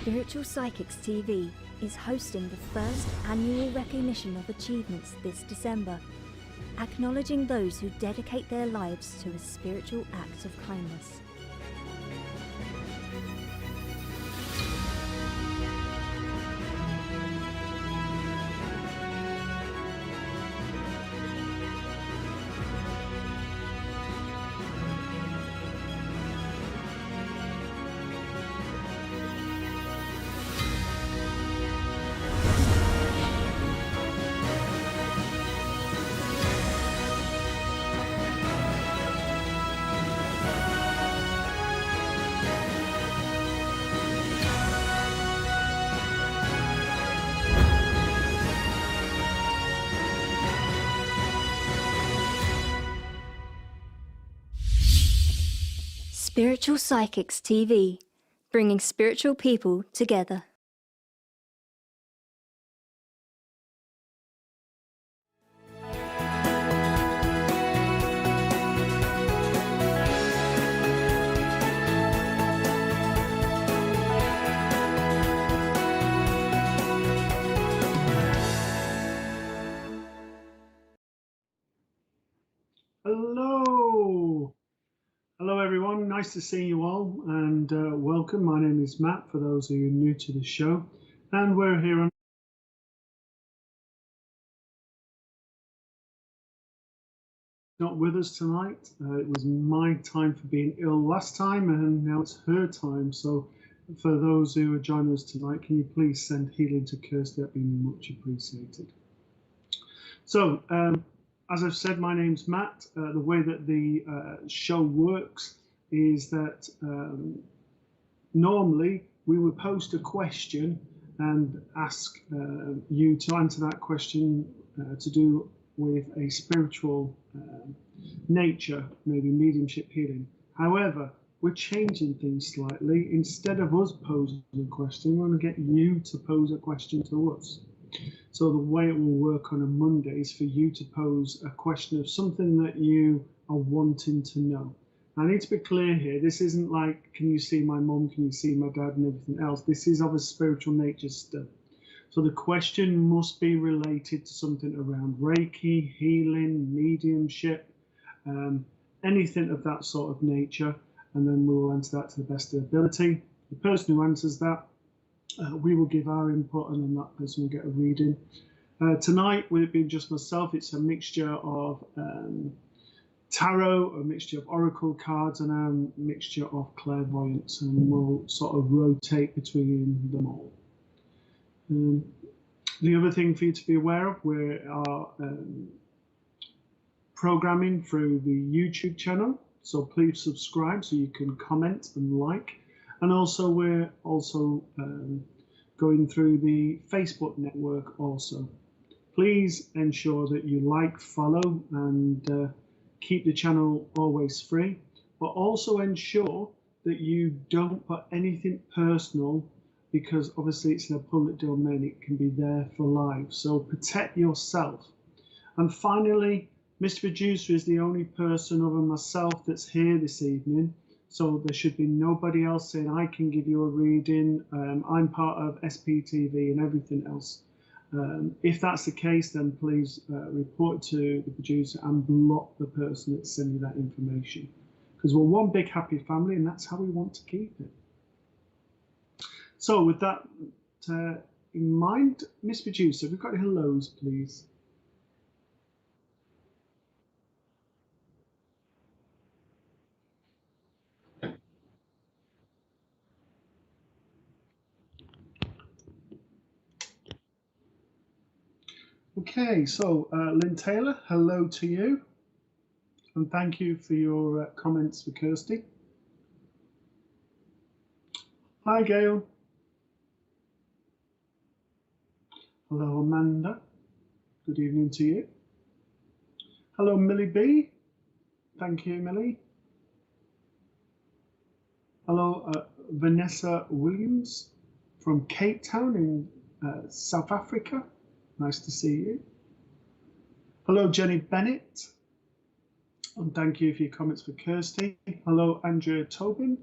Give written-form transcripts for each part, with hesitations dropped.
Spiritual Psychics TV is hosting the first annual recognition of achievements this December, acknowledging those who dedicate their lives to a spiritual act of kindness. Spiritual Psychics TV, bringing spiritual people together. Hello! Hello everyone, nice to see you all and welcome. My name is Matt, for those of you new to the show, and we're here on not with us tonight. It was my time for being ill last time and now it's her time, so for those who are joining us tonight, can you please send healing to Kirsty? That'd be much appreciated. So as I've said, my name's Matt. The way that the show works is that normally we would post a question and ask you to answer that question to do with a spiritual nature, maybe mediumship healing. However, we're changing things slightly. Instead of us posing a question, we're going to get you to pose a question to us. So the way it will work on a Monday is for you to pose a question of something that you are wanting to know. I need to be clear here, this isn't like, can you see my mum, can you see my dad and everything else. This is of a spiritual nature stuff. So the question must be related to something around Reiki, healing, mediumship, anything of that sort of nature, and then we will answer that to the best of ability. The person who answers that, we will give our input and then that person will get a reading. Tonight, with it being just myself, it's a mixture of tarot, a mixture of oracle cards, and a mixture of clairvoyance, and we'll sort of rotate between them all. The other thing for you to be aware of, we are programming through the YouTube channel, so please subscribe so you can comment and like. And also we're also going through the Facebook network also. Please ensure that you like, follow, and keep the channel always free, but also ensure that you don't put anything personal, because obviously it's in a public domain, it can be there for life. So protect yourself. And finally, Mr. Producer is the only person other than myself that's here this evening. So there should be nobody else saying, I can give you a reading, I'm part of SPTV and everything else. If that's the case, then please report to the producer and block the person that's sending that information. Because we're one big happy family and that's how we want to keep it. So with that in mind, Miss Producer, we've got hellos, please. Okay, so Lynn Taylor, hello to you, and thank you for your comments for Kirsty. Hi, Gail. Hello, Amanda. Good evening to you. Hello, Millie B. Thank you, Millie. Hello, Vanessa Williams from Cape Town in South Africa. Nice to see you. Hello, Jenny Bennett. And thank you for your comments for Kirsty. Hello, Andrea Tobin.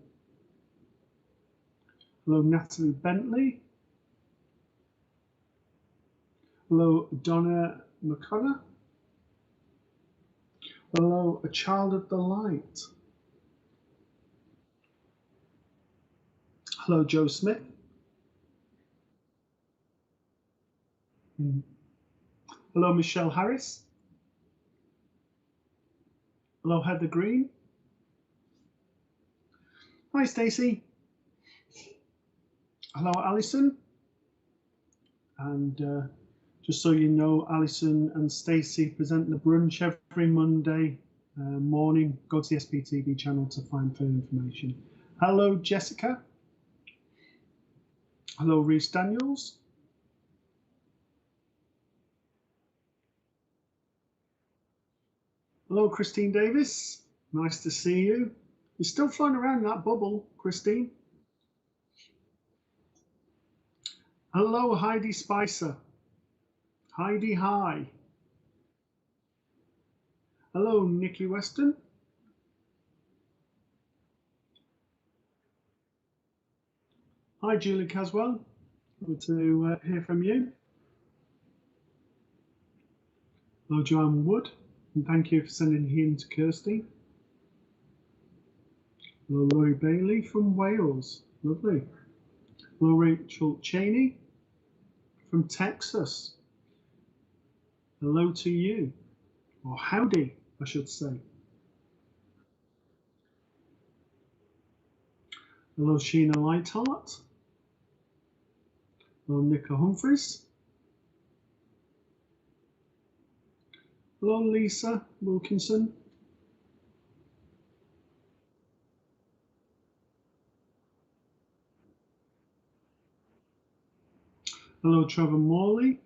Hello, Natalie Bentley. Hello, Donna McConnor. Hello, a child of the light. Hello, Joe Smith. Hello, Michelle Harris. Hello, Heather Green. Hi, Stacey. Hello, Alison. And just so you know, Alison and Stacey present the brunch every Monday morning. Go to the SPTV channel to find further information. Hello, Jessica. Hello, Reese Daniels. Hello, Christine Davis. Nice to see you. You're still floating around in that bubble, Christine. Hello, Heidi Spicer. Heidi, hi. Hello, Nikki Weston. Hi, Julie Caswell. Good to hear from you. Hello, Joanne Wood. And thank you for sending healing to Kirsty. Hello, Laurie Bailey from Wales. Lovely. Hello, Rachel Cheney from Texas. Hello to you. Or howdy, I should say. Hello, Sheena Lightheart. Hello, Nicola Humphreys. Hello, Lisa Wilkinson. Hello, Trevor Morley.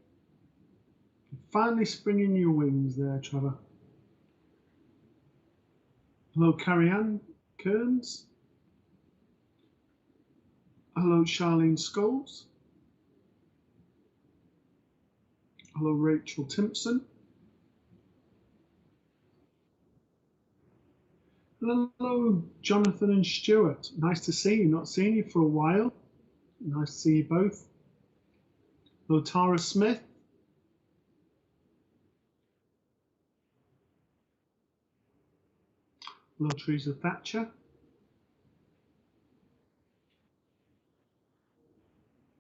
Finally springing your wings there, Trevor. Hello, Carrie Ann Kearns. Hello, Charlene Scholes. Hello, Rachel Timpson. Hello, Jonathan and Stuart. Nice to see you. Not seen you for a while. Nice to see you both. Hello, Tara Smith. Hello, Teresa Thatcher.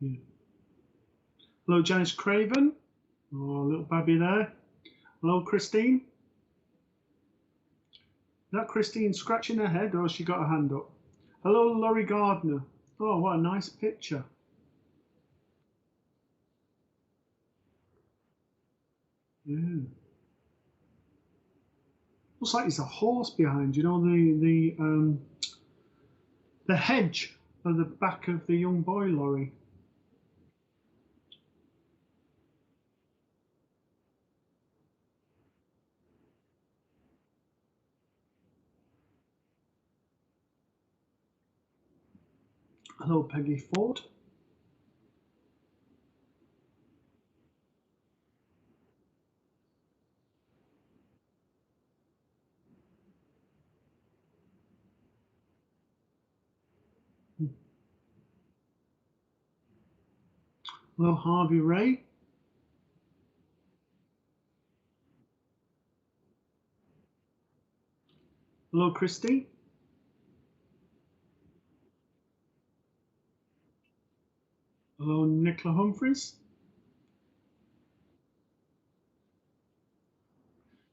Yeah. Hello, Janice Craven. Oh, little baby there. Hello, Christine. Is that Christine scratching her head or has she got her hand up? Hello, Laurie Gardner. Oh, what a nice picture. Yeah. Looks like there's a horse behind, you know, the hedge at the back of the young boy lorry. Hello, Peggy Ford. Hello, Harvey Ray. Hello, Christy. Hello, Nicola Humphreys.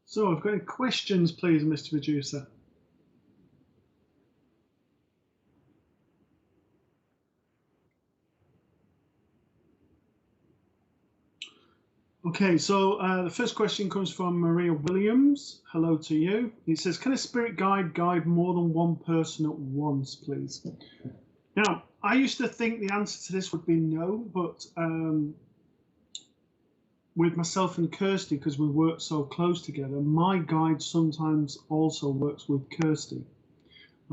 So, I've got any questions, please, Mr. Producer? Okay, so the first question comes from Maria Williams. Hello to you. It says, can a spirit guide more than one person at once, please? Now, I used to think the answer to this would be no, but with myself and Kirsty, because we work so close together, my guide sometimes also works with Kirsty.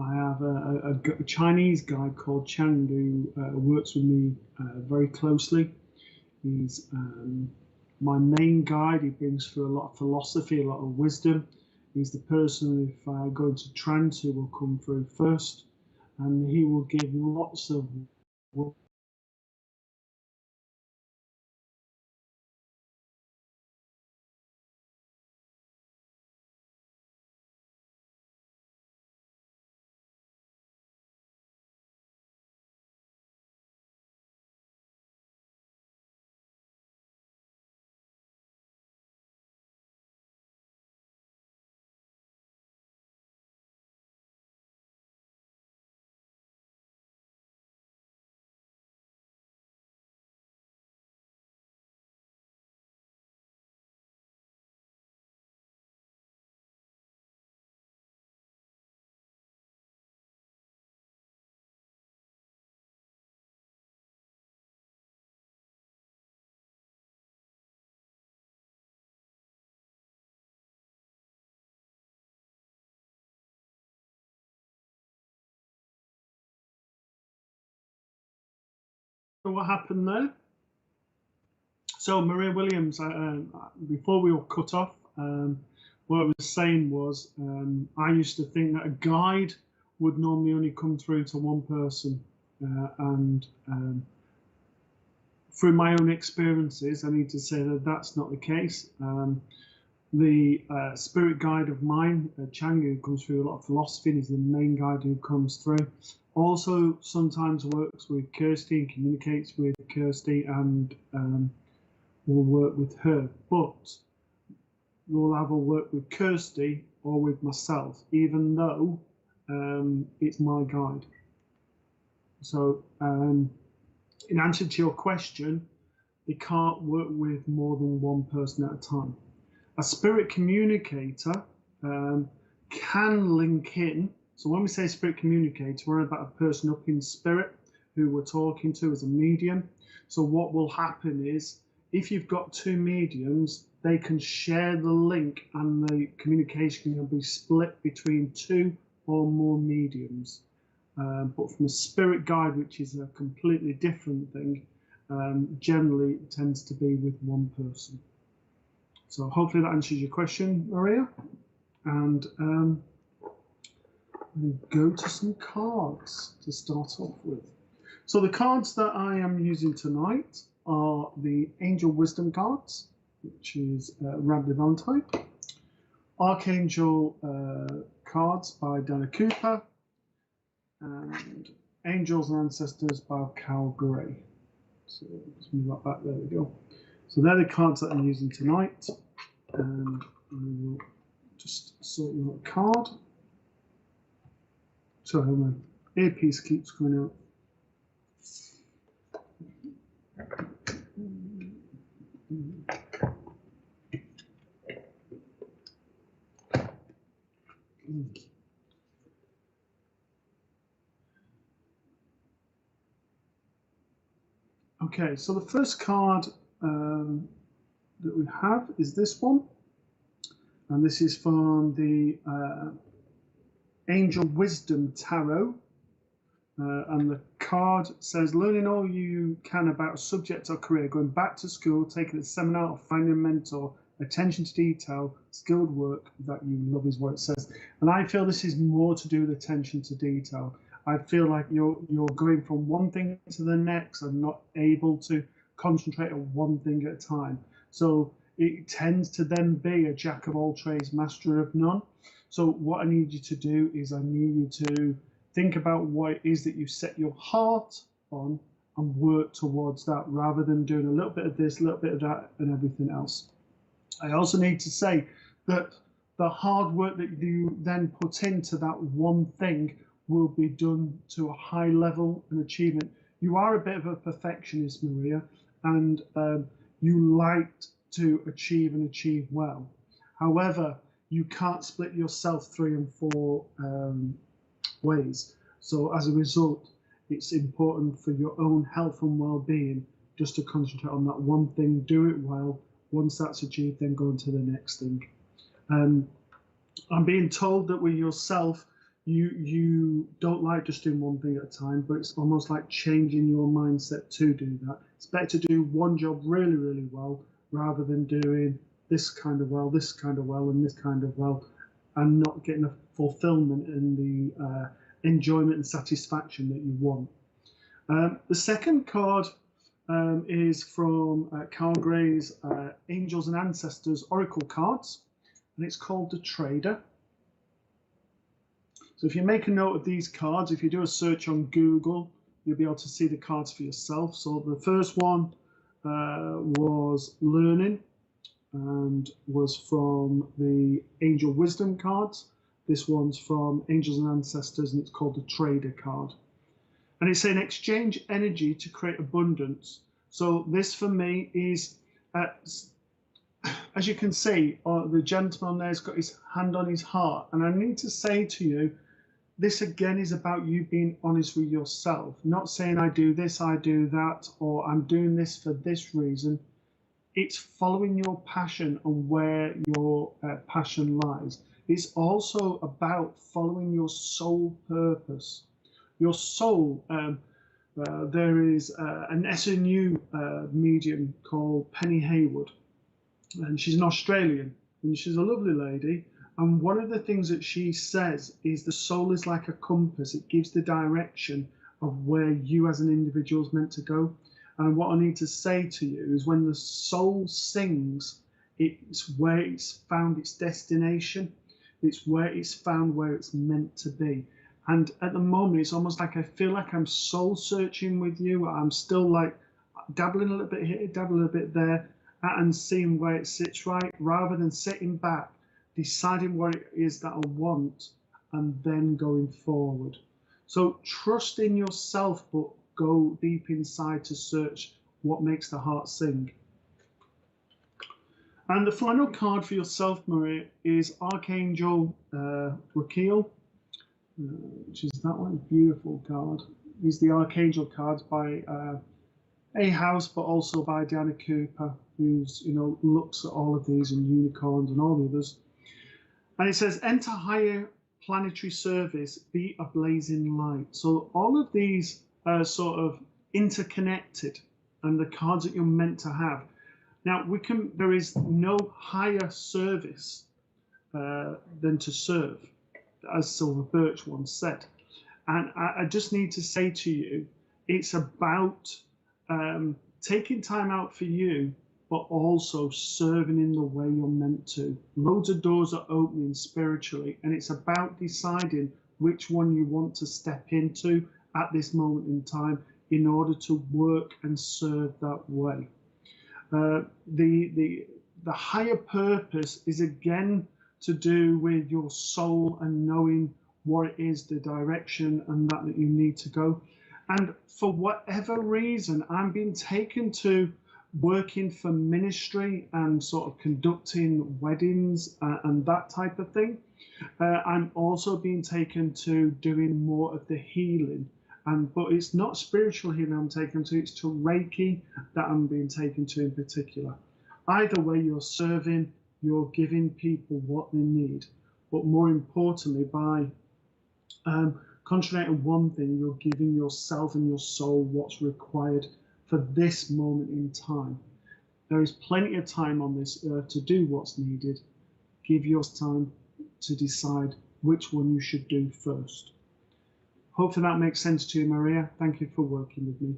I have a Chinese guide called Chang who works with me very closely. He's my main guide. He brings through a lot of philosophy, a lot of wisdom. He's the person, if I go into trance, who will come through first, and he will give lots of What happened there? So Maria Williams, before we were cut off, what I was saying was I used to think that a guide would normally only come through to one person, and through my own experiences, I need to say that that's not the case. The spirit guide of mine, Chang, who comes through a lot of philosophy, and is the main guide who comes through. Also, sometimes works with Kirsty and communicates with Kirsty, and will work with her. But we'll either work with Kirsty or with myself, even though it's my guide. So, in answer to your question, they can't work with more than one person at a time. A spirit communicator can link in. So when we say spirit communicator, we're about a person up in spirit who we're talking to as a medium. So what will happen is, if you've got two mediums, they can share the link and the communication can be split between two or more mediums. But from a spirit guide, which is a completely different thing, generally it tends to be with one person. So hopefully that answers your question, Maria. And we'll go to some cards to start off with. So the cards that I am using tonight are the Angel Wisdom cards, which is Radley Valentine, Archangel cards by Dana Cooper, and Angels and Ancestors by Cal Gray. So let's move that back. There we go. So they're the cards that I'm using tonight, and I will just sort you out a card. Sorry, my earpiece keeps coming out. Okay, so the first card that we have is this one, and this is from the Angel Wisdom Tarot, and the card says, learning all you can about a subject or career, going back to school, taking a seminar, or finding a mentor, attention to detail, skilled work that you love is what it says. And I feel this is more to do with attention to detail. I feel like you're going from one thing to the next and not able to concentrate on one thing at a time. So it tends to then be a jack of all trades, master of none. So what I need you to do is I need you to think about what it is that you set your heart on and work towards that, rather than doing a little bit of this, a little bit of that, and everything else. I also need to say that the hard work that you then put into that one thing will be done to a high level and achievement. You are a bit of a perfectionist, Maria, and you like to achieve and achieve well. However, you can't split yourself 3 and 4 ways. So as a result, it's important for your own health and well-being just to concentrate on that one thing, do it well. Once that's achieved, then go on to the next thing. I'm being told that with yourself, you don't like just doing one thing at a time, but it's almost like changing your mindset to do that. It's better to do one job really, really well, rather than doing this kind of well, this kind of well, and this kind of well, and not getting the fulfillment and the enjoyment and satisfaction that you want. The second card is from Carl Gray's Angels and Ancestors Oracle cards, and it's called the Trader. So if you make a note of these cards, if you do a search on Google, you'll be able to see the cards for yourself. So the first one was Learning and was from the Angel Wisdom cards. This one's from Angels and Ancestors, and it's called the Trader card. And it's saying exchange energy to create abundance. So this for me is, as you can see, the gentleman there's got his hand on his heart. And I need to say to you, this again is about you being honest with yourself, not saying I do this, I do that, or I'm doing this for this reason. It's following your passion and where your passion lies. It's also about following your soul purpose. Your soul, there is an SNU medium called Penny Haywood, and she's an Australian, and she's a lovely lady. And one of the things that she says is the soul is like a compass. It gives the direction of where you as an individual is meant to go. And what I need to say to you is when the soul sings, it's where it's found its destination. It's where it's found where it's meant to be. And at the moment, it's almost like I feel like I'm soul searching with you. I'm still like dabbling a little bit here, dabbling a little bit there, and seeing where it sits right, rather than sitting back, deciding what it is that I want, and then going forward. So trust in yourself, but go deep inside to search what makes the heart sing. And the final card for yourself, Maria, is Archangel Raquel, which is that one, beautiful card. These are the Archangel cards by A House, but also by Diana Cooper, who's, looks at all of these and unicorns and all the others. And it says, enter higher planetary service, be a blazing light. So all of these are sort of interconnected, and the cards that you're meant to have. Now, there is no higher service than to serve, as Silver Birch once said. And I just need to say to you, it's about taking time out for you, but also serving in the way you're meant to. Loads of doors are opening spiritually, and it's about deciding which one you want to step into at this moment in time in order to work and serve that way. The higher purpose is again to do with your soul and knowing what it is, the direction and that you need to go. And for whatever reason, I'm being taken to working for ministry and sort of conducting weddings and that type of thing. I'm also being taken to doing more of the healing. But it's not spiritual healing I'm taken to, it's to Reiki that I'm being taken to in particular. Either way, you're serving, you're giving people what they need. But more importantly, by concentrating on one thing, you're giving yourself and your soul what's required for this moment in time. There is plenty of time on this earth to do what's needed. Give yours time to decide which one you should do first. Hopefully that makes sense to you, Maria. Thank you for working with me.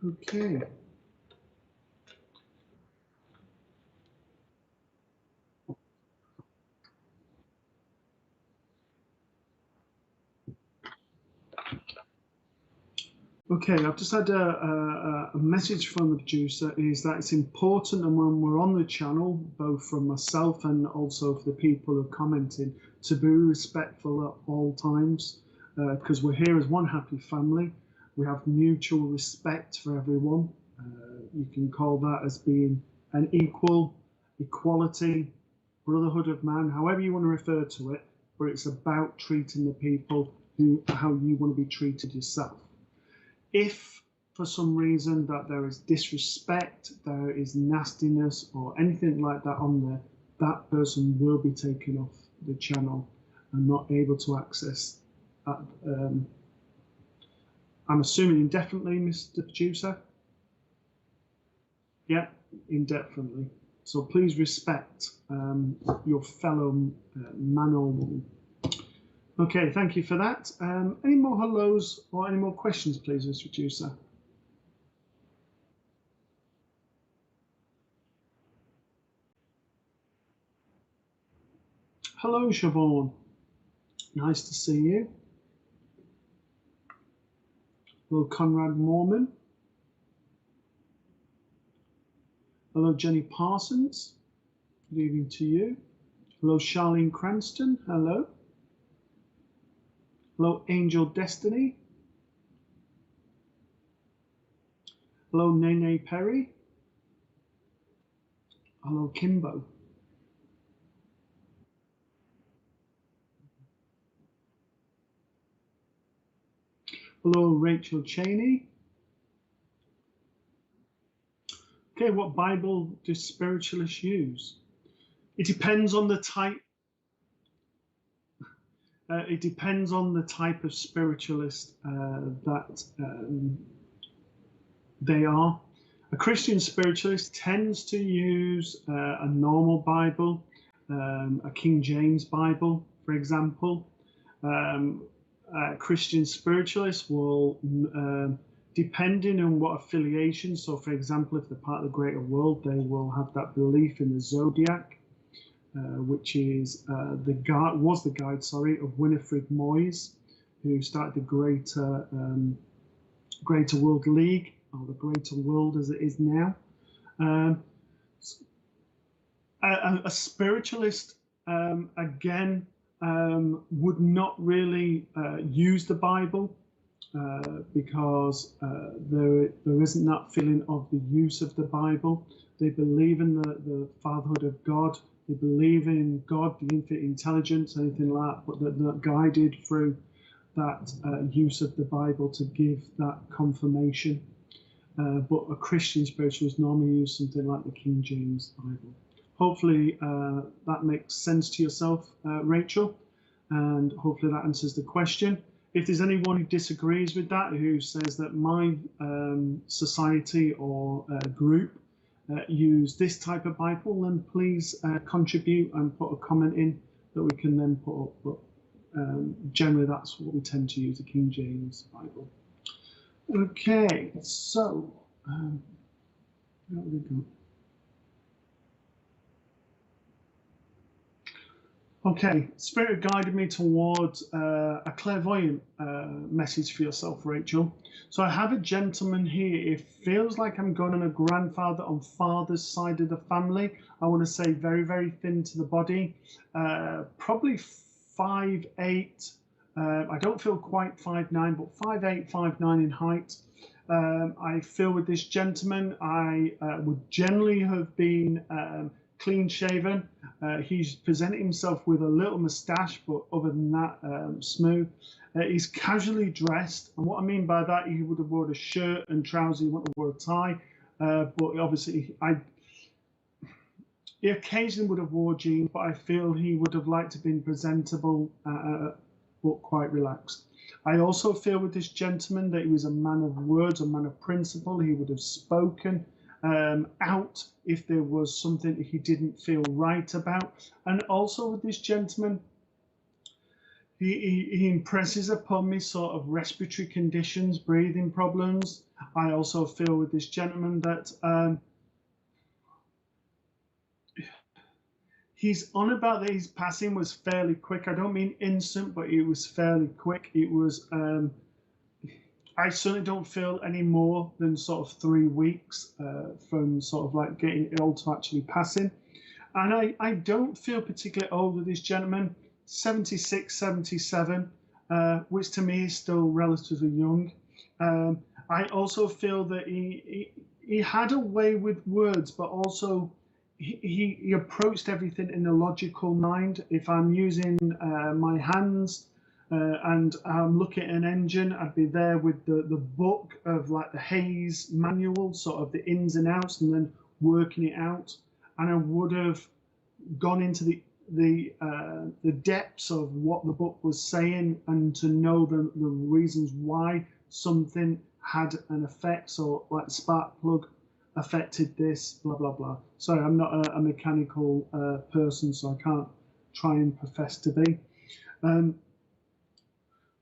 Okay. Okay, I've just had a message from the producer, is that it's important, and when we're on the channel, both from myself and also for the people who are commenting, to be respectful at all times, because we're here as one happy family. We have mutual respect for everyone. You can call that as being an equality, brotherhood of man, however you want to refer to it, but it's about treating the people how you want to be treated yourself. If for some reason that there is disrespect, there is nastiness or anything like that on there, that person will be taken off the channel and not able to access that. I'm assuming indefinitely, Mr. Producer? Yeah, indefinitely. So please respect your fellow man or woman. Okay, thank you for that. Any more hellos or any more questions, please, Mr. Producer? Hello, Siobhan. Nice to see you. Hello, Conrad Mormon. Hello, Jenny Parsons. Good evening to you. Hello, Charlene Cranston. Hello. Hello, Angel Destiny. Hello, Nene Perry. Hello, Kimbo. Hello, Rachel Cheney. Okay, what Bible do spiritualists use? It depends on the type. It depends on the type of spiritualist that they are. A Christian spiritualist tends to use a normal Bible, a King James Bible, for example. Christian spiritualists will, depending on what affiliation, so for example, if they're part of the greater world, they will have that belief in the zodiac, which is the guide of Winifred Moyes, who started the Greater World League, or the Greater World as it is now. A spiritualist, again, would not really use the Bible because there isn't that feeling of the use of the Bible. They believe in the fatherhood of God. They believe in God, the infinite intelligence, anything like that, but they're not guided through that use of the Bible to give that confirmation. But a Christian spiritualist normally use something like the King James Bible. Hopefully that makes sense to yourself, Rachel, and hopefully that answers the question. If there's anyone who disagrees with that, who says that my society or group use this type of Bible, then please contribute and put a comment in that we can then put up. But generally that's what we tend to use, the King James Bible. Okay, so where we go? Okay, Spirit guided me towards a clairvoyant message for yourself, Rachel. So I have a gentleman here. It feels like I'm going on a grandfather on father's side of the family. I want to say very, very thin to the body, probably 5'8". I don't feel quite 5'9", but 5'8", 5'9" in height. I feel with this gentleman, I would generally have been clean shaven. He's presented himself with a little moustache, but other than that, smooth. He's casually dressed, and what I mean by that, he would have worn a shirt and trousers. He wouldn't have worn a tie, but obviously, he occasionally would have worn jeans, but I feel he would have liked to have been presentable, but quite relaxed. I also feel with this gentleman that he was a man of words, a man of principle. He would have spoken out if there was something he didn't feel right about. And also with this gentleman, he impresses upon me sort of respiratory conditions, breathing problems. I also feel with this gentleman that he's on about that his passing was fairly quick. I don't mean instant, but it was fairly quick. It was I certainly don't feel any more than sort of 3 weeks from sort of like getting ill to actually passing. And I don't feel particularly old with this gentleman, 76, 77, which to me is still relatively young. I also feel that he had a way with words, but also he approached everything in a logical mind. If I'm using my hands, and I'm looking at an engine, I'd be there with the book of like the Hayes manual, sort of the ins and outs, and then working it out. And I would have gone into the depths of what the book was saying, and to know the reasons why something had an effect. So like the spark plug affected this, blah blah blah. Sorry, I'm not a mechanical person, so I can't try and profess to be.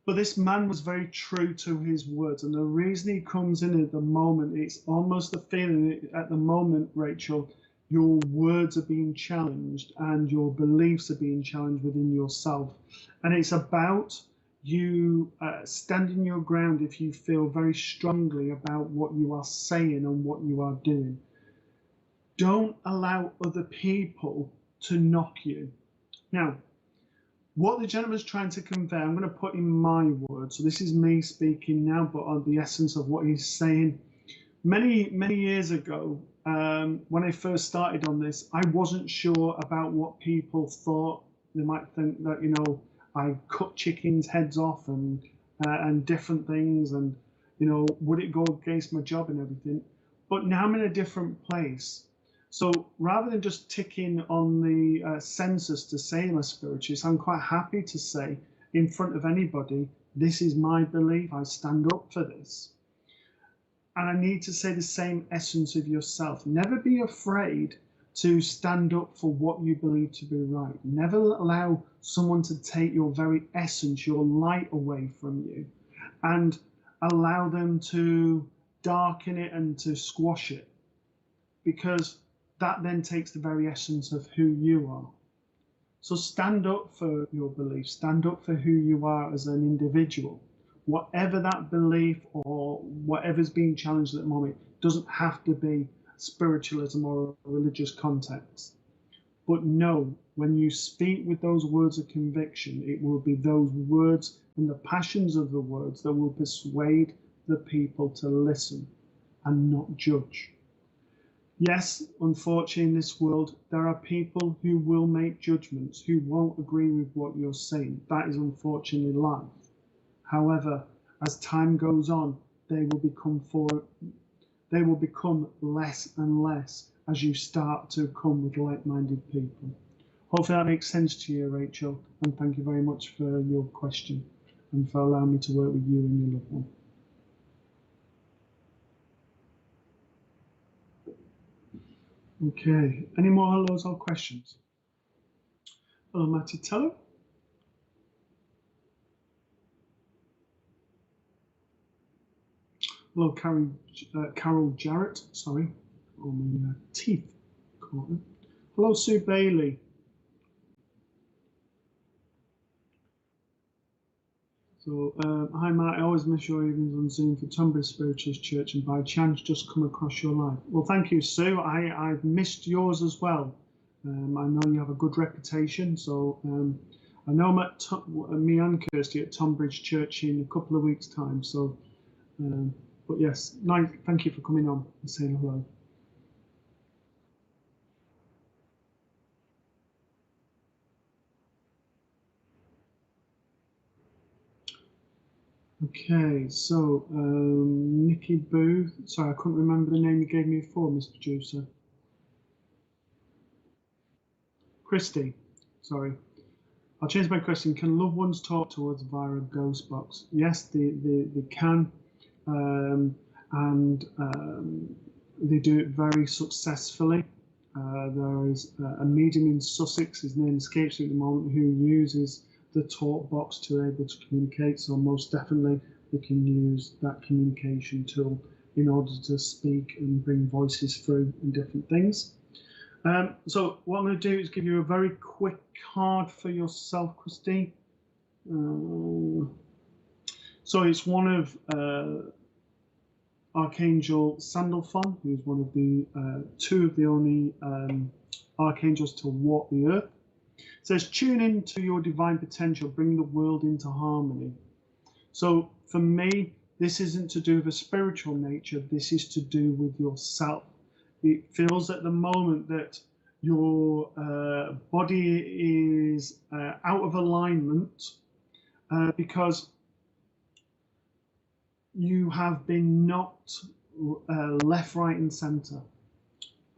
But this man was very true to his words, and the reason he comes in at the moment, it's almost the feeling at the moment, Rachel, your words are being challenged and your beliefs are being challenged within yourself. And it's about you standing your ground if you feel very strongly about what you are saying and what you are doing. Don't allow other people to knock you. Now, what the gentleman's trying to convey, I'm going to put in my words. So this is me speaking now, but on the essence of what he's saying. Many years ago, when I first started on this, I wasn't sure about what people thought. They might think that, you know, I cut chickens' heads off and different things, and, you know, would it go against my job and everything? But now I'm in a different place. So rather than just ticking on the census to say I'm a spiritualist, I'm quite happy to say in front of anybody, this is my belief, I stand up for this. And I need to say the same essence of yourself. Never be afraid to stand up for what you believe to be right. Never allow someone to take your very essence, your light away from you, and allow them to darken it and to squash it, because that then takes the very essence of who you are. So stand up for your beliefs, stand up for who you are as an individual. Whatever that belief or whatever's being challenged at the moment, doesn't have to be spiritualism or a religious context. But know, when you speak with those words of conviction, it will be those words and the passions of the words that will persuade the people to listen and not judge. Yes, unfortunately, in this world, there are people who will make judgments, who won't agree with what you're saying. That is unfortunately life. However, as time goes on, they will become less and less as you start to come with like-minded people. Hopefully that makes sense to you, Rachel, and thank you very much for your question and for allowing me to work with you and your loved one. Okay, any more hellos or questions? Hello, Matitello. Hello, Carol Jarrett, sorry, on my teeth caught me. Hello, Sue Bailey. So, hi Matt, I always miss your evenings on Zoom for Tunbridge Spiritualist Church, and by chance just come across your live. Well, thank you, Sue. I've missed yours as well. I know you have a good reputation, so I know me and Kirsty at Tunbridge Church in a couple of weeks' time. So, but yes, thank you for coming on and saying hello. Okay, so Nikki Booth. Sorry, I couldn't remember the name you gave me before, Mr. Producer. Kirsty, sorry. I'll change my question. Can loved ones talk to us via a ghost box? Yes, they can, and they do it very successfully. There is a medium in Sussex, his name escapes me at the moment, who uses the talk box to be able to communicate. So most definitely they can use that communication tool in order to speak and bring voices through and different things. So what I'm going to do is give you a very quick card for yourself, Kirsty. So it's one of Archangel Sandalphon, who's one of the two of the only archangels to walk the earth. It says, tune into your divine potential, bring the world into harmony. So for me, this isn't to do with a spiritual nature, this is to do with yourself. It feels at the moment that your body is out of alignment because you have been knocked left, right and centre.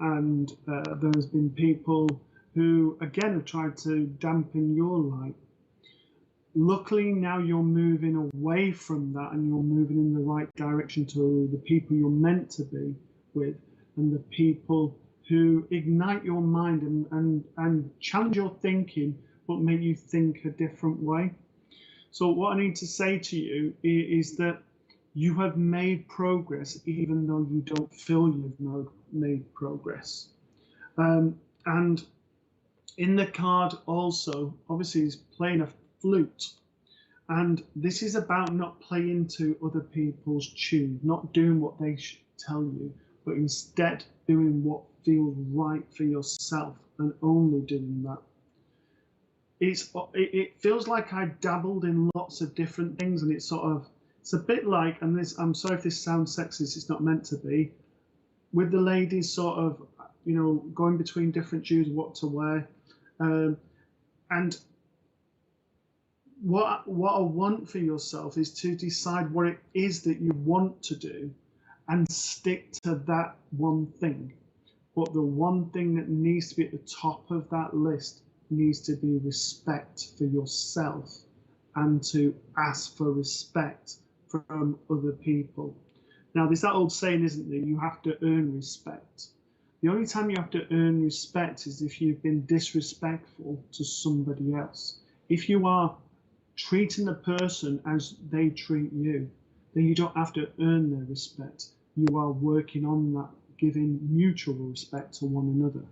And there's been people who, again, have tried to dampen your light. Luckily, now you're moving away from that and you're moving in the right direction to the people you're meant to be with, and the people who ignite your mind and challenge your thinking, but make you think a different way. So what I need to say to you is that you have made progress, even though you don't feel you've made progress. And in the card also, obviously he's playing a flute. And this is about not playing to other people's tune, not doing what they tell you, but instead doing what feels right for yourself and only doing that. It feels like I dabbled in lots of different things, and it's a bit like, and this, I'm sorry if this sounds sexist, it's not meant to be, with the ladies sort of, going between different shoes, what to wear. And what I want for yourself is to decide what it is that you want to do and stick to that one thing. But the one thing that needs to be at the top of that list needs to be respect for yourself, and to ask for respect from other people. Now, there's that old saying, isn't there? You have to earn respect. The only time you have to earn respect is if you've been disrespectful to somebody else. If you are treating the person as they treat you, then you don't have to earn their respect. You are working on that, giving mutual respect to one another.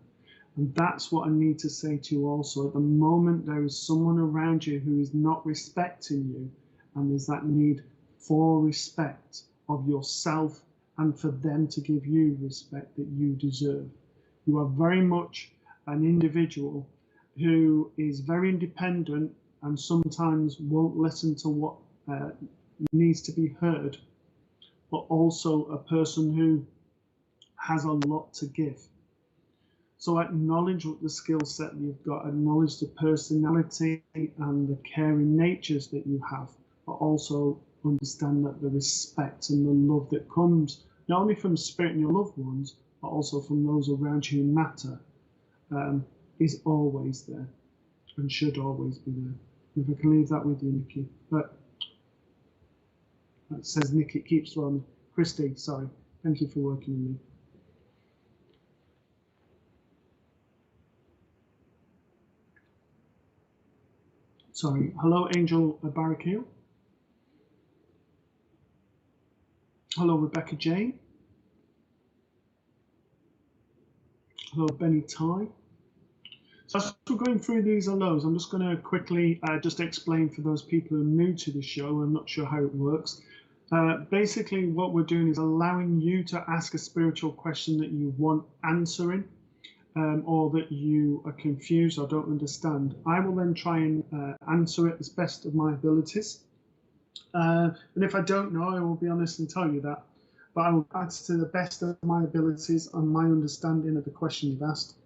And that's what I need to say to you also. At the moment, there is someone around you who is not respecting you, and there's that need for respect of yourself and for them to give you respect that you deserve. You are very much an individual who is very independent and sometimes won't listen to what needs to be heard, but also a person who has a lot to give. So acknowledge what the skill set you've got, acknowledge the personality and the caring natures that you have, but also understand that the respect and the love that comes not only from spirit and your loved ones, but also from those around you who matter, is always there and should always be there. If I can leave that with you, Nikki. But that says Nikki, it keeps on. Kirsty, sorry. Thank you for working with me. Sorry. Hello, Angel Barrakiel. Hello, Rebecca Jane. Hello, Benny Ty. So as we're going through these hellos, I'm just going to quickly just explain for those people who are new to the show. I'm not sure how it works. Basically, what we're doing is allowing you to ask a spiritual question that you want answering, or that you are confused or don't understand. I will then try and answer it as best of my abilities. And if I don't know, I will be honest and tell you that. But I will answer to the best of my abilities and my understanding of the question you've asked.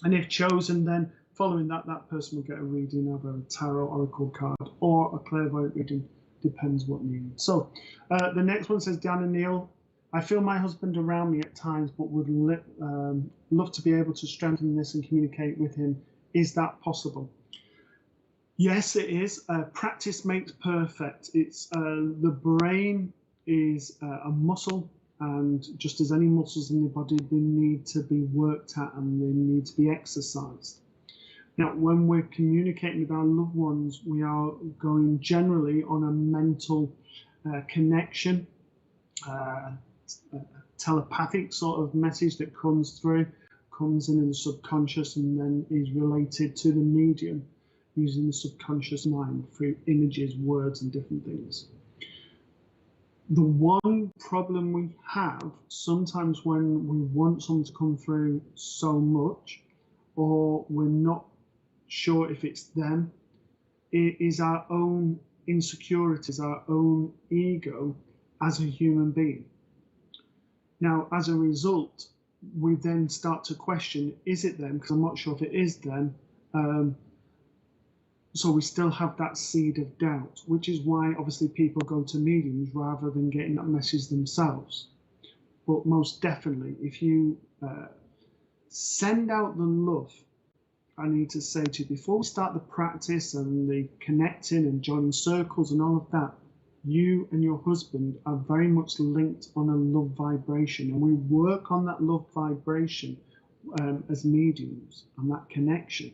And if chosen, then following that, that person will get a reading of a tarot oracle card or a clairvoyant reading, depends what needed. So the next one says, Diana Neal, I feel my husband around me at times, but would love to be able to strengthen this and communicate with him. Is that possible? Yes, it is. Practice makes perfect. It's the brain is a muscle, and just as any muscles in the body, they need to be worked at and they need to be exercised. Now, when we're communicating with our loved ones, we are going generally on a mental connection, telepathic sort of message that comes through, comes in the subconscious and then is related to the medium using the subconscious mind through images, words, and different things. The one problem we have sometimes when we want someone to come through so much, or we're not sure if it's them, it is our own insecurities, our own ego as a human being. Now, as a result, we then start to question, is it them? Because I'm not sure if it is them. So we still have that seed of doubt, which is why obviously people go to mediums rather than getting that message themselves. But most definitely, if you send out the love, I need to say to you, before we start the practice and the connecting and joining circles and all of that, you and your husband are very much linked on a love vibration, and we work on that love vibration as mediums and that connection.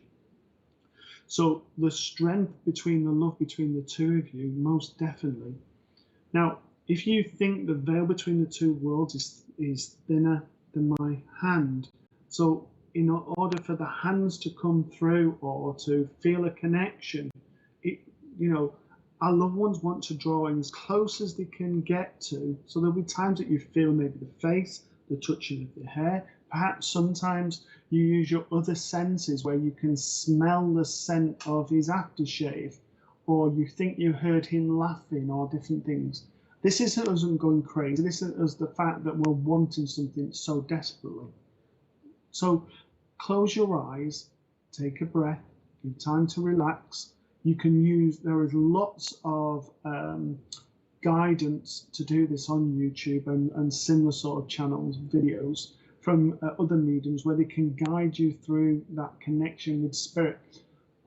So the strength between the love between the two of you, most definitely. Now, if you think the veil between the two worlds is thinner than my hand, so in order for the hands to come through or to feel a connection, it, you know, our loved ones want to draw in as close as they can get to. So there'll be times that you feel maybe the face, the touching of the hair. Perhaps sometimes you use your other senses where you can smell the scent of his aftershave, or you think you heard him laughing, or different things. This isn't us going crazy. This is us the fact that we're wanting something so desperately. So close your eyes, take a breath, give time to relax. You can use, there is lots of guidance to do this on YouTube and similar sort of channels, videos from other mediums where they can guide you through that connection with spirit.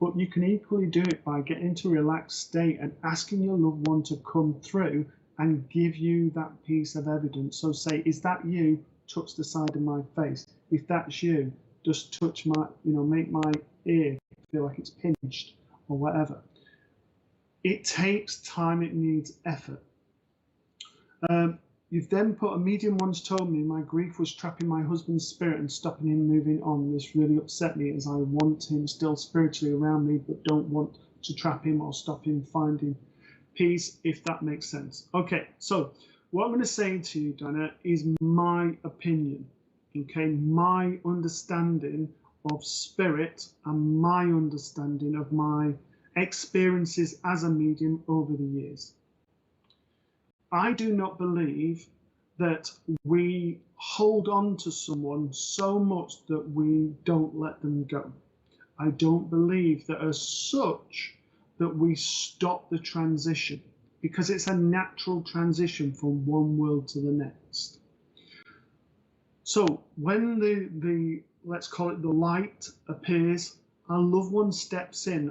But you can equally do it by getting into a relaxed state and asking your loved one to come through and give you that piece of evidence. So say, is that you? Touch the side of my face. If that's you, just touch my, make my ear feel like it's pinched or whatever. It takes time, it needs effort. You've then put, a medium once told me my grief was trapping my husband's spirit and stopping him moving on. This really upset me as I want him still spiritually around me, but don't want to trap him or stop him finding peace, if that makes sense. Okay, so what I'm going to say to you, Donna, is my opinion, okay, my understanding of spirit and my understanding of my experiences as a medium over the years. I do not believe that we hold on to someone so much that we don't let them go. I don't believe that as such that we stop the transition, because it's a natural transition from one world to the next. So when the let's call it the light appears, our loved one steps in,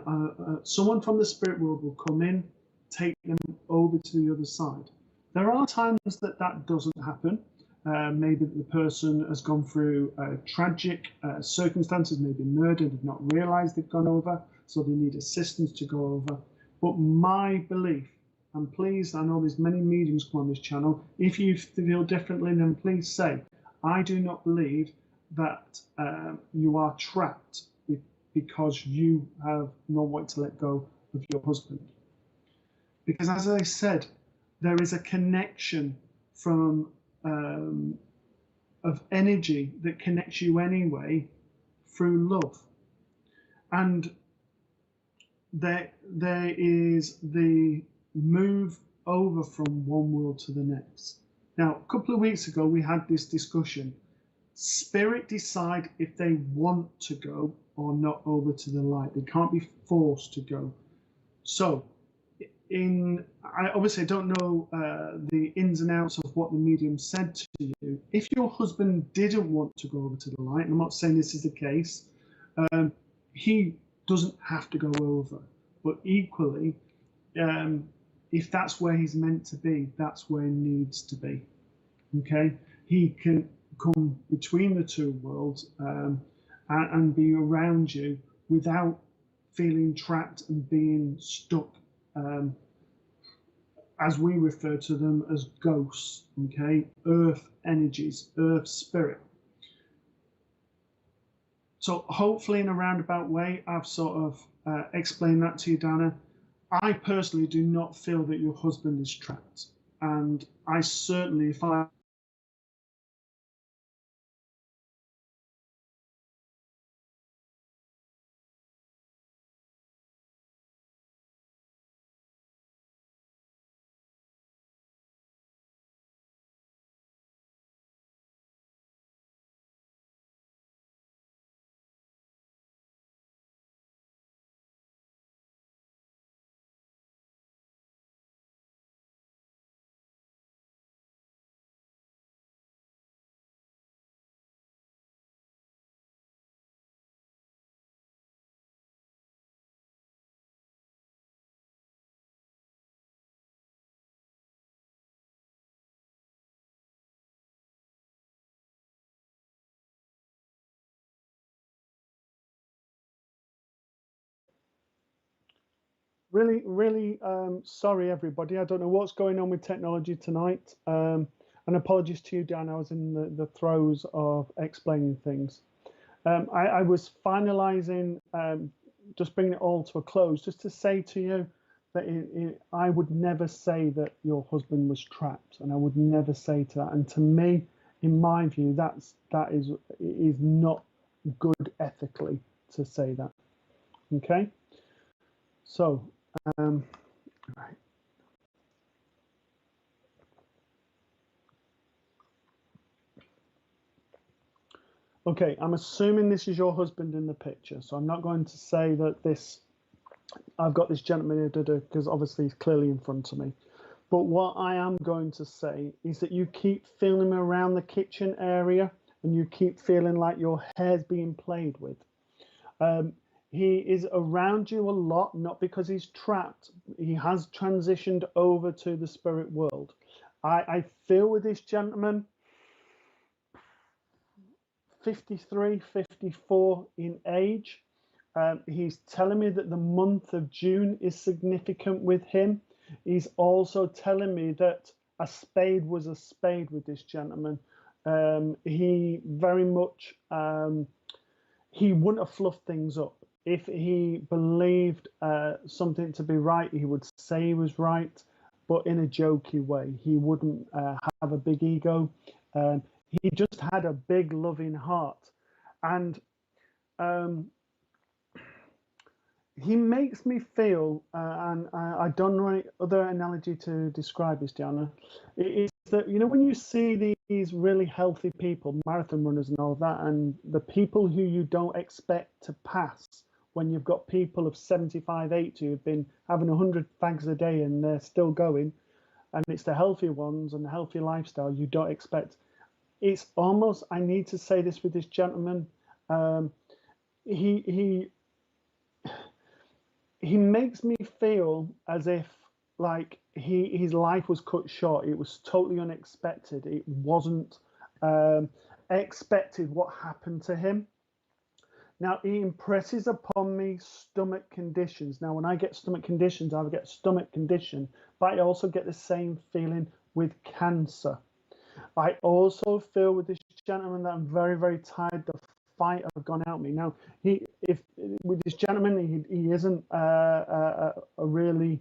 someone from the spirit world will come in, take them over to the other side. There are times that that doesn't happen. Maybe the person has gone through tragic circumstances, maybe murdered, have not realized they've gone over, so they need assistance to go over. But my belief, and please, I know there's many mediums come on this channel, if you feel differently, then please say, I do not believe that you are trapped because you have not wanted to let go of your husband. Because as I said, there is a connection from of energy that connects you anyway through love. And there is the move over from one world to the next. Now, a couple of weeks ago, we had this discussion. Spirit decide if they want to go or not over to the light. They can't be forced to go. So, I obviously don't know the ins and outs of what the medium said to you. If your husband didn't want to go over to the light, and I'm not saying this is the case, he doesn't have to go over. But equally, if that's where he's meant to be, that's where he needs to be. Okay, he can come between the two worlds and be around you without feeling trapped and being stuck. As we refer to them as ghosts, okay, earth energies, earth spirit. So hopefully in a roundabout way, I've sort of explained that to you, Dana. I personally do not feel that your husband is trapped. And I certainly, if I Really sorry, everybody. I don't know what's going on with technology tonight. And apologies to you, Dan. I was in the throes of explaining things. I was finalizing, just bringing it all to a close, just to say to you that I would never say that your husband was trapped, and I would never say to that. And to me, in my view, that is not good ethically to say that. Okay, so right. Okay, I'm assuming this is your husband in the picture, so I'm not going to say that this. I've got this gentleman here because obviously he's clearly in front of me. But what I am going to say is that you keep feeling around the kitchen area, and you keep feeling like your hair's being played with. He is around you a lot, not because he's trapped. He has transitioned over to the spirit world. I feel with this gentleman, 53, 54 in age. He's telling me that the month of June is significant with him. He's also telling me that a spade was a spade with this gentleman. He very much, he wouldn't have fluffed things up. If he believed something to be right, he would say he was right, but in a jokey way. He wouldn't have a big ego. He just had a big loving heart. And he makes me feel, and I don't know any other analogy to describe this, Diana, is that, you know, when you see these really healthy people, marathon runners and all that, and the people who you don't expect to pass, when you've got people of 75, 80 who've been having 100 fags a day and they're still going, and it's the healthy ones and the healthy lifestyle you don't expect. It's almost, I need to say this with this gentleman, he makes me feel as if like his life was cut short. It was totally unexpected. It wasn't expected what happened to him. Now, he impresses upon me stomach conditions. Now, when I get stomach conditions, I get stomach condition, but I also get the same feeling with cancer. I also feel with this gentleman that I'm very, very tired. The fight have gone out me. Now, with this gentleman, he isn't a really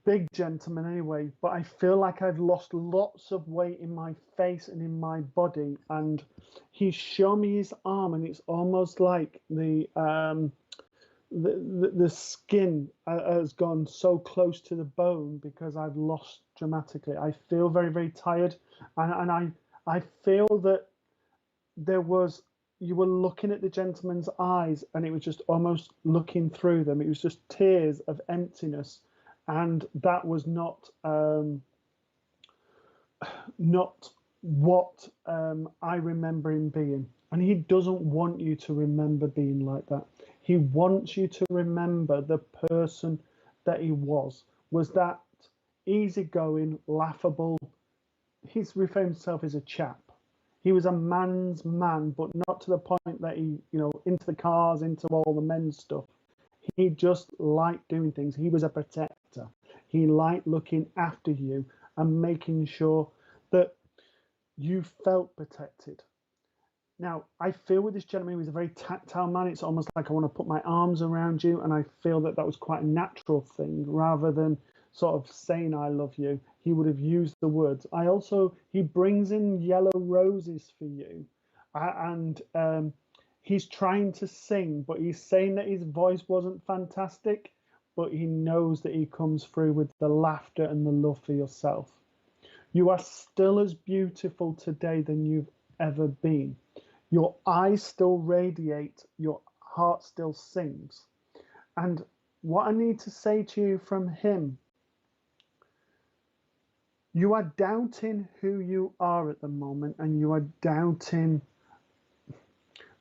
big gentleman anyway, but I feel like I've lost lots of weight in my face and in my body, and he's shown me his arm, and it's almost like the skin has gone so close to the bone because I've lost dramatically. I feel very, very tired, and I feel that you were looking at the gentleman's eyes, and it was just almost looking through them. It was just tears of emptiness, and that was not what I remember him being. And he doesn't want you to remember being like that. He wants you to remember the person that he was that easygoing, laughable. He's referring to himself as a chap. He was a man's man, but not to the point that he, you know, into the cars, into all the men's stuff. He just liked doing things. He was a protector. He liked looking after you and making sure that you felt protected. Now, I feel with this gentleman, he was a very tactile man. It's almost like I want to put my arms around you, and I feel that was quite a natural thing rather than sort of saying I love you. He would have used the words. He brings in yellow roses for you, and he's trying to sing, but he's saying that his voice wasn't fantastic, but he knows that he comes through with the laughter and the love for yourself. You are still as beautiful today than you've ever been. Your eyes still radiate, your heart still sings. And what I need to say to you from him, you are doubting who you are at the moment, and you are doubting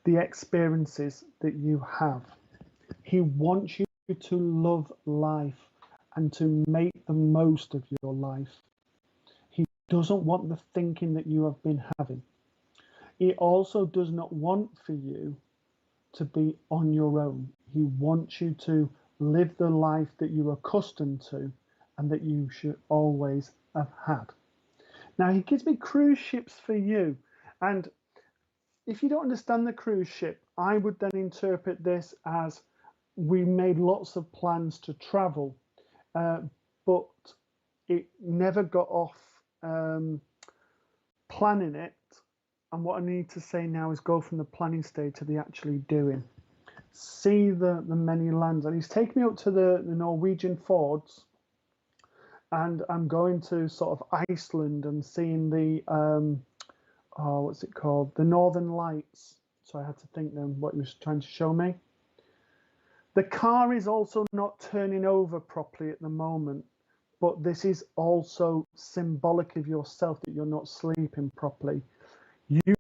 the experiences that you have. He wants you to love life and to make the most of your life. He doesn't want the thinking that you have been having. He also does not want for you to be on your own. He wants you to live the life that you're accustomed to and that you should always have had. Now, he gives me cruise ships for you. And if you don't understand the cruise ship, I would then interpret this as we made lots of plans to travel, but it never got off planning it. And what I need to say now is go from the planning stage to the actually doing. See the many lands. And he's taken me up to the Norwegian fjords. And I'm going to sort of Iceland and seeing the, what's it called? The Northern Lights. So I had to think then what he was trying to show me. The car is also not turning over properly at the moment, but this is also symbolic of yourself that you're not sleeping properly. You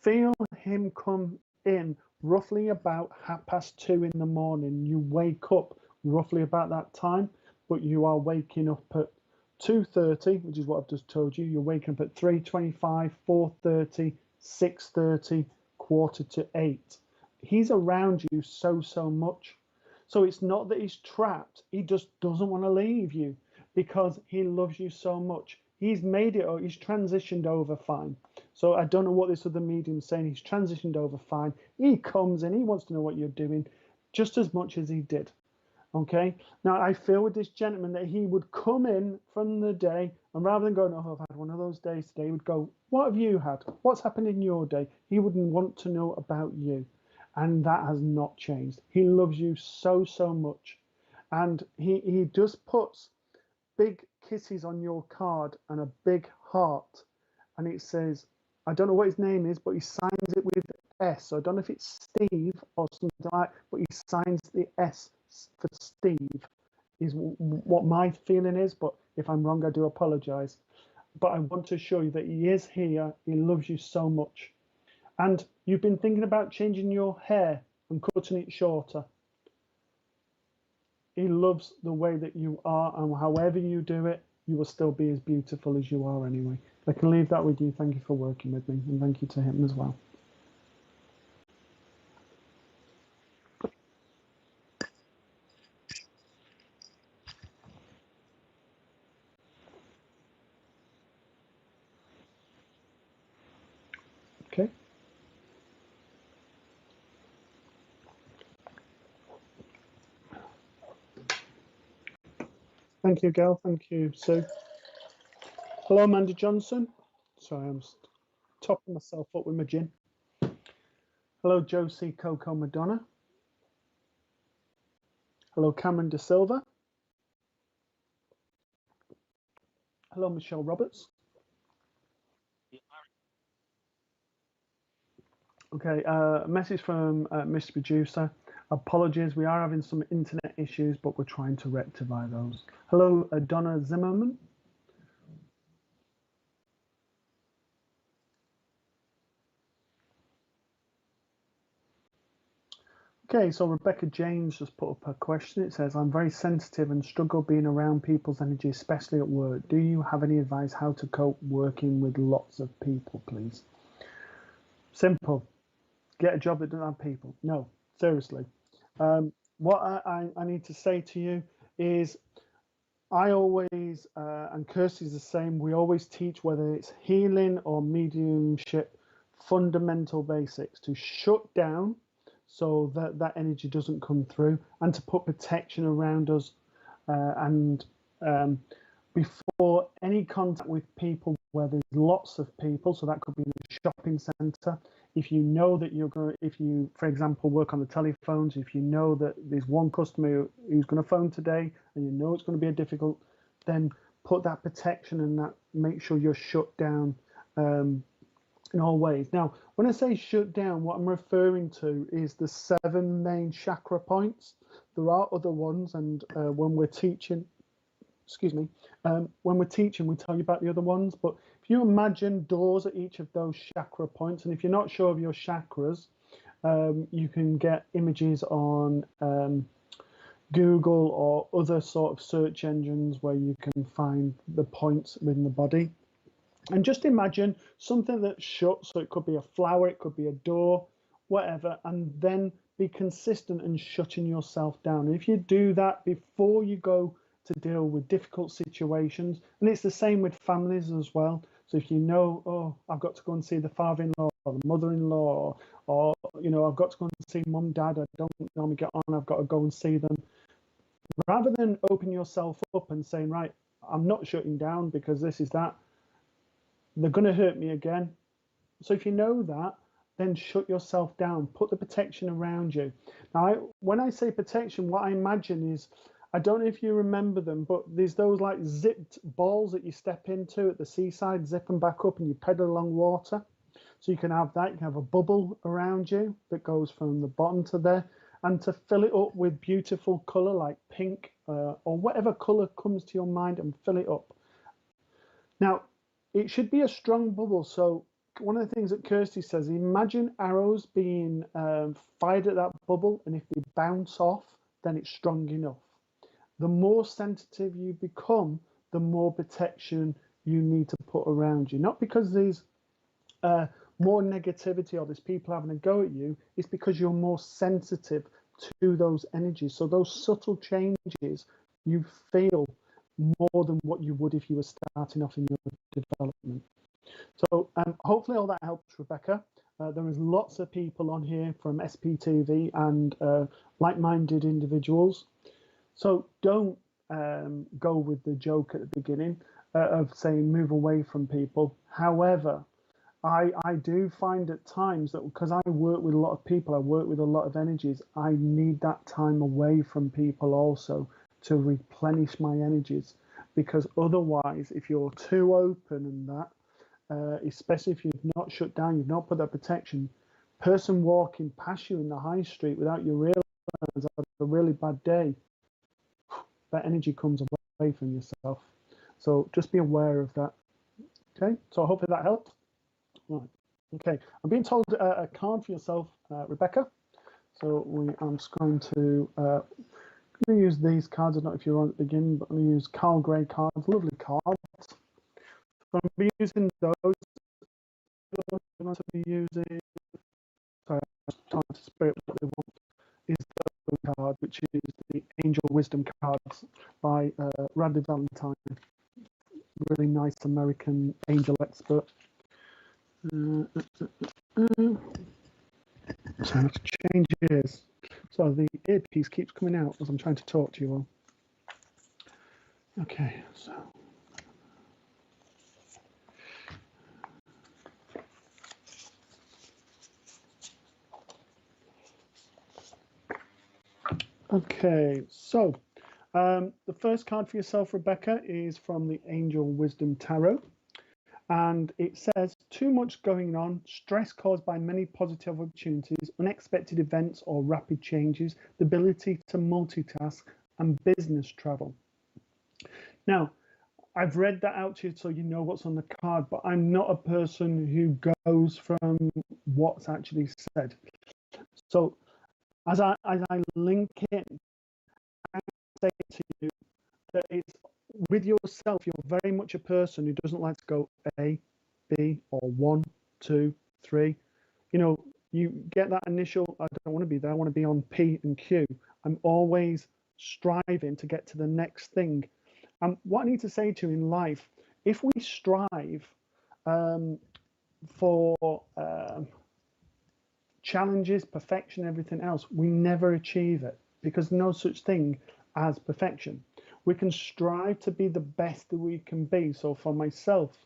feel him come in roughly about 2:30 in the morning. You wake up roughly about that time, but you are waking up at 2:30, which is what I've just told you. You're waking up at 3:25, 4:30, 6:30, 7:45. He's around you so much. So it's not that he's trapped. He just doesn't want to leave you because he loves you so much. He's made it, or he's transitioned over fine. So I don't know what this other medium's saying. He's transitioned over fine. He comes in, he wants to know what you're doing just as much as he did. Okay. Now I feel with this gentleman that he would come in from the day, and rather than going, oh, I've had one of those days today, he would go, what have you had? What's happened in your day? He wouldn't want to know about you. And that has not changed. He loves you so much. And he just puts big kisses on your card and a big heart. And it says, I don't know what his name is, but he signs it with S. So I don't know if it's Steve or something like that, but he signs the S for Steve, is what my feeling is. But if I'm wrong, I do apologize. But I want to show you that he is here. He loves you so much. And you've been thinking about changing your hair and cutting it shorter. He loves the way that you are, and however you do it, you will still be as beautiful as you are anyway. I can leave that with you. Thank you for working with me, and thank you to him as well. Okay. Thank you, Gail. Thank you, Sue. Hello, Amanda Johnson. Sorry, I'm topping myself up with my gin. Hello, Josie Coco Madonna. Hello, Cameron De Silva. Hello, Michelle Roberts. Okay, a message from Mr. Producer. Apologies, we are having some internet issues, but we're trying to rectify those. Hello, Donna Zimmerman. Okay, so Rebecca James just put up a question. It says, I'm very sensitive and struggle being around people's energy, especially at work. Do you have any advice how to cope working with lots of people, please? Simple. Get a job that doesn't have people. No, seriously. What I need to say to you is I always, and Kirsty's the same, we always teach, whether it's healing or mediumship, fundamental basics to shut down so that that energy doesn't come through, and to put protection around us. And before any contact with people where there's lots of people, so that could be in a shopping centre, if you know that you're going, if you, for example, work on the telephones, if you know that there's one customer who's going to phone today and you know it's going to be a difficult, then put that protection and that, make sure you're shut down in all ways. Now, when I say shut down, what I'm referring to is the 7 main chakra points. There are other ones, and when we're teaching, when we're teaching, we tell you about the other ones. But if you imagine doors at each of those chakra points, and if you're not sure of your chakras, you can get images on Google or other sort of search engines where you can find the points within the body. And just imagine something that's shut, so it could be a flower, it could be a door, whatever, and then be consistent and shutting yourself down. And if you do that before you go to deal with difficult situations, and it's the same with families as well. So if you know, oh, I've got to go and see the father-in-law or the mother-in-law, or I've got to go and see mum, dad, I don't normally get on, I've got to go and see them. Rather than open yourself up and saying, right, I'm not shutting down because this is that, they're going to hurt me again. So if you know that, then shut yourself down. Put the protection around you. Now, when I say protection, what I imagine is, I don't know if you remember them, but there's those like zipped balls that you step into at the seaside, zip them back up, and you pedal along water. So you can have that. You can have a bubble around you that goes from the bottom to there, and to fill it up with beautiful colour like pink or whatever colour comes to your mind, and fill it up. Now, it should be a strong bubble. So one of the things that Kirsty says, imagine arrows being fired at that bubble, and if they bounce off, then it's strong enough. The more sensitive you become, the more protection you need to put around you. Not because there's more negativity or there's people having a go at you, it's because you're more sensitive to those energies. So those subtle changes you feel more than what you would if you were starting off in your development. So hopefully all that helps, Rebecca. There is lots of people on here from SPTV and like-minded individuals. So don't go with the joke at the beginning of saying move away from people. However, I do find at times that because I work with a lot of people, I work with a lot of energies, I need that time away from people also to replenish my energies. Because otherwise, if you're too open and that, especially if you've not shut down, you've not put that protection, person walking past you in the high street without you realizing it's a really bad day, that energy comes away from yourself. So just be aware of that. Okay, so hopefully that helped. Right. Okay, I'm being told a card for yourself, Rebecca. So I'm just going to use these cards. I don't know if you're on at the beginning, but I'm going to use Carl Gray cards, lovely cards. So I'm going to be using those. I'm going to be using, sorry, I'm trying to spirit what they want, is the card, which is the Angel Wisdom cards by Radley Valentine. Really nice American angel expert. So I have to change ears. So the earpiece keeps coming out as I'm trying to talk to you all. Okay, so. Okay, so the first card for yourself, Rebecca, is from the Angel Wisdom Tarot. And it says, too much going on, stress caused by many positive opportunities, unexpected events or rapid changes, the ability to multitask, and business travel. Now, I've read that out to you so you know what's on the card, but I'm not a person who goes from what's actually said. So as I link in, I say to you that it's with yourself, you're very much a person who doesn't like to go A, B, or 1, 2, 3. You get that initial, I don't want to be there, I want to be on P and Q. I'm always striving to get to the next thing. And what I need to say to you in life, if we strive for challenges, perfection, everything else, we never achieve it because no such thing as perfection. We can strive to be the best that we can be. So for myself,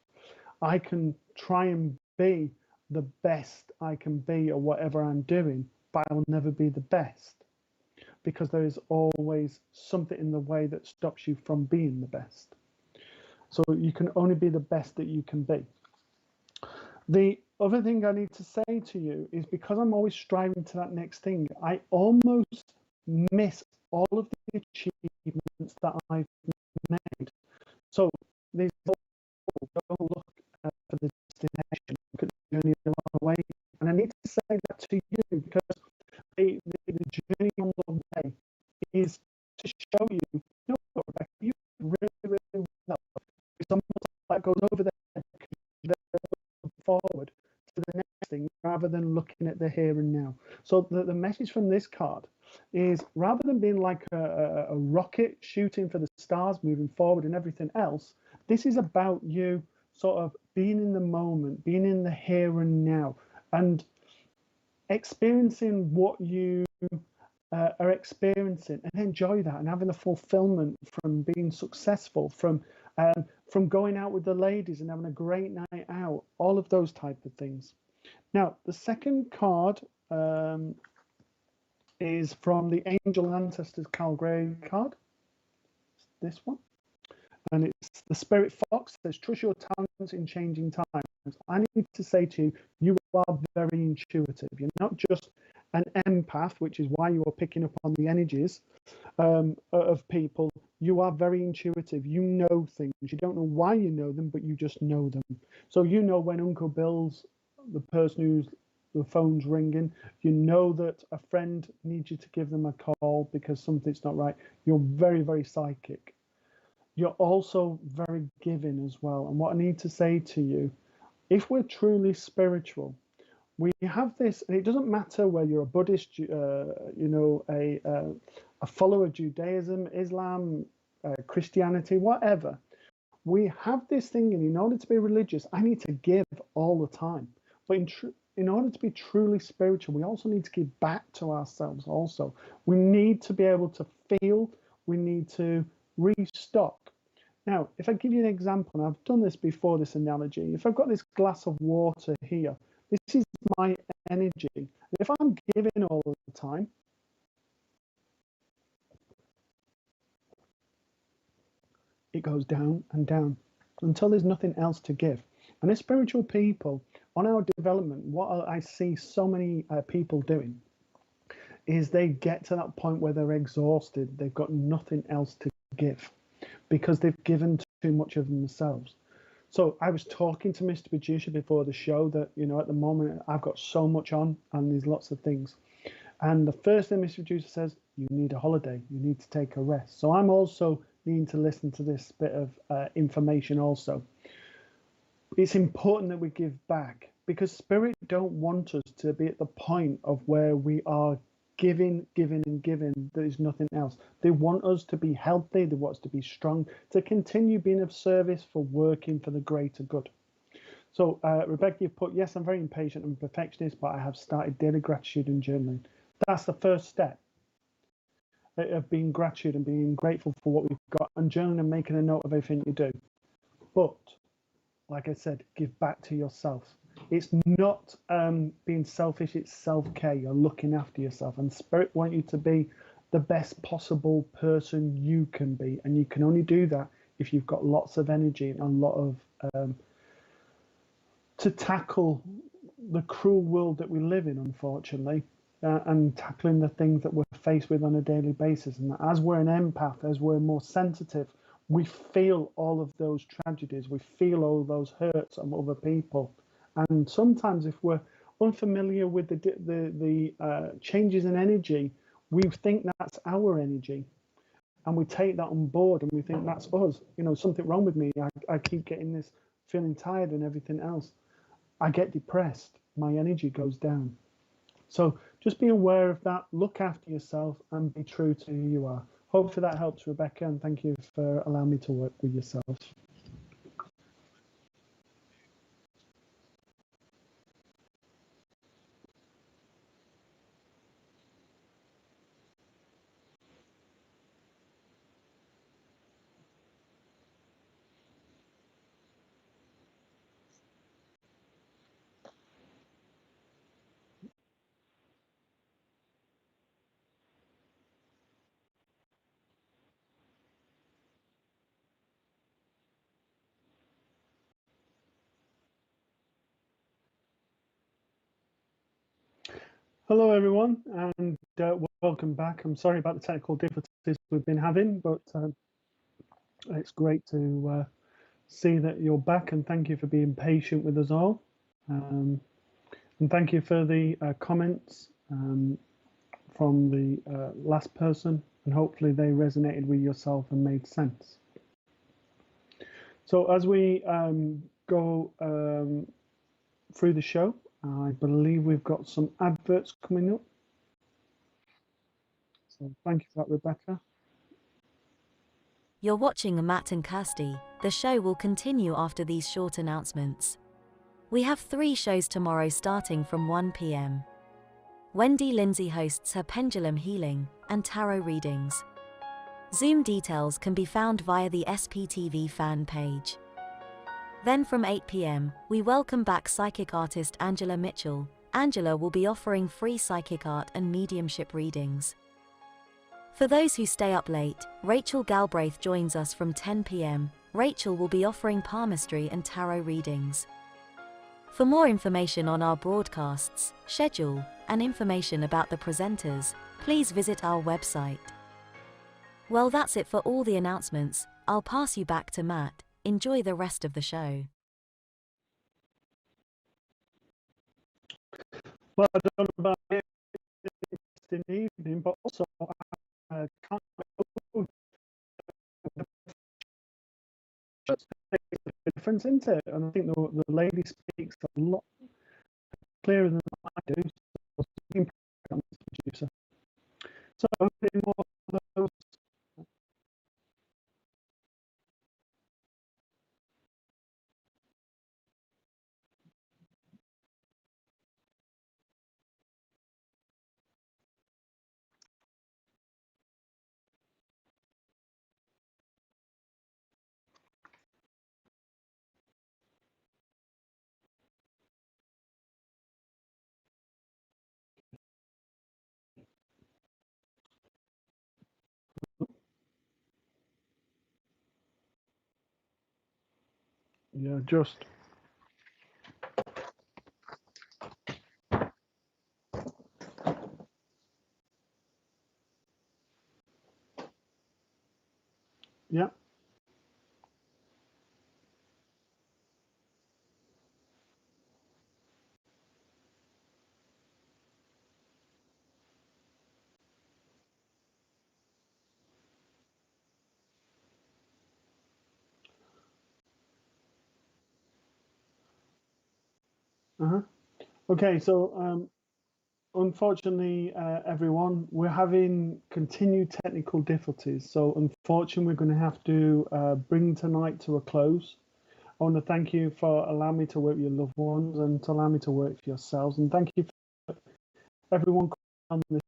I can try and be the best I can be at whatever I'm doing, but I'll never be the best because there is always something in the way that stops you from being the best. So you can only be the best that you can be. The other thing I need to say to you is because I'm always striving to that next thing, I almost miss all of the achievements that I've made. So there's don't look for the destination, look at the journey along the way. And I need to say that to you because the journey on the way is to show you, Rebecca, you really, really well. It's almost like goes over there, forward to the next progressing rather than looking at the here and now. So the message from this card is, rather than being like a rocket shooting for the stars, moving forward and everything else, this is about you sort of being in the moment, being in the here and now, and experiencing what you are experiencing, and enjoy that, and having the fulfillment from being successful, from going out with the ladies and having a great night out, all of those type of things. Now, the second card is from the Angel and Ancestors Carl Gray card. This one. And it's the Spirit Fox. Says, trust your talents in changing times. I need to say to you, you are very intuitive. You're not just an empath, which is why you are picking up on the energies of people. You are very intuitive. You know things. You don't know why you know them, but you just know them. So you know when Uncle Bill's the person who's the phone's ringing. You know that a friend needs you to give them a call because something's not right. You're very, very psychic. You're also very giving as well. And what I need to say to you, if we're truly spiritual, we have this, and it doesn't matter whether you're a Buddhist, a follower of Judaism, Islam, Christianity, whatever. We have this thing, and in order to be religious, I need to give all the time. But in order to be truly spiritual, we also need to give back to ourselves also. We need to be able to feel, we need to restock. Now, if I give you an example, and I've done this before, this analogy, if I've got this glass of water here, this is my energy. If I'm giving all the time, it goes down and down until there's nothing else to give. And as spiritual people, on our development, what I see so many people doing is they get to that point where they're exhausted. They've got nothing else to give because they've given too much of themselves. So I was talking to Mr. Producer before the show that, at the moment I've got so much on and there's lots of things. And the first thing Mr. Producer says, you need a holiday, you need to take a rest. So I'm also needing to listen to this bit of information also. It's important that we give back because Spirit don't want us to be at the point of where we are giving, and giving. There is nothing else. They want us to be healthy. They want us to be strong, to continue being of service, for working for the greater good. So, Rebecca, you've put, yes, I'm very impatient and perfectionist, but I have started daily gratitude and journaling. That's the first step of being gratitude and being grateful for what we've got, and journaling and making a note of everything you do. But, like I said, give back to yourself. It's not being selfish, it's self-care. You're looking after yourself, and Spirit want you to be the best possible person you can be, and you can only do that if you've got lots of energy and a lot of to tackle the cruel world that we live in, unfortunately, and tackling the things that we're faced with on a daily basis. And as we're an empath, as we're more sensitive, we feel all of those tragedies, we feel all those hurts of other people. And sometimes if we're unfamiliar with the changes in energy, we think that's our energy. And we take that on board and we think that's us. Something wrong with me. I keep getting this feeling tired and everything else. I get depressed. My energy goes down. So just be aware of that. Look after yourself and be true to who you are. Hopefully that helps, Rebecca, and thank you for allowing me to work with yourself. Hello, everyone, and welcome back. I'm sorry about the technical difficulties we've been having, but it's great to see that you're back, and thank you for being patient with us all. And thank you for the comments from the last person, and hopefully they resonated with yourself and made sense. So as we go through the show, I believe we've got some adverts coming up. So thank you for that, Rebecca. You're watching Matt and Kirsty. The show will continue after these short announcements. We have 3 shows tomorrow starting from 1 p.m. Wendy Lindsay hosts her pendulum healing and tarot readings. Zoom details can be found via the SPTV fan page. Then from 8 p.m, we welcome back psychic artist Angela Mitchell. Angela will be offering free psychic art and mediumship readings. For those who stay up late, Rachel Galbraith joins us from 10 p.m. Rachel will be offering palmistry and tarot readings. For more information on our broadcasts, schedule, and information about the presenters, please visit our website. Well, that's it for all the announcements. I'll pass you back to Matt. Enjoy the rest of the show. Well, I don't know about it in the evening, but also can't the difference, isn't it? And I think the lady speaks a lot clearer than I do. So hopefully more of those. Yeah, just. Yeah. Okay, so unfortunately, everyone, we're having continued technical difficulties. So unfortunately, we're going to have to bring tonight to a close. I want to thank you for allowing me to work with your loved ones and to allow me to work for yourselves. And thank you for everyone on this.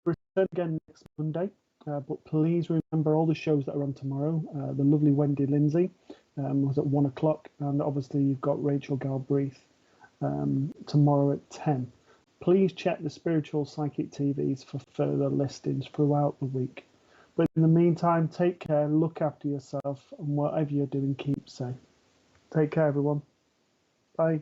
Return again next Monday. But please remember all the shows that are on tomorrow. The lovely Wendy Lindsay was at 1 o'clock. And obviously, you've got Rachel Galbraith tomorrow at 10. Please check the Spiritual Psychic TVs for further listings throughout the week. But in the meantime, take care, look after yourself, and whatever you're doing, keep safe. Take care, everyone. Bye.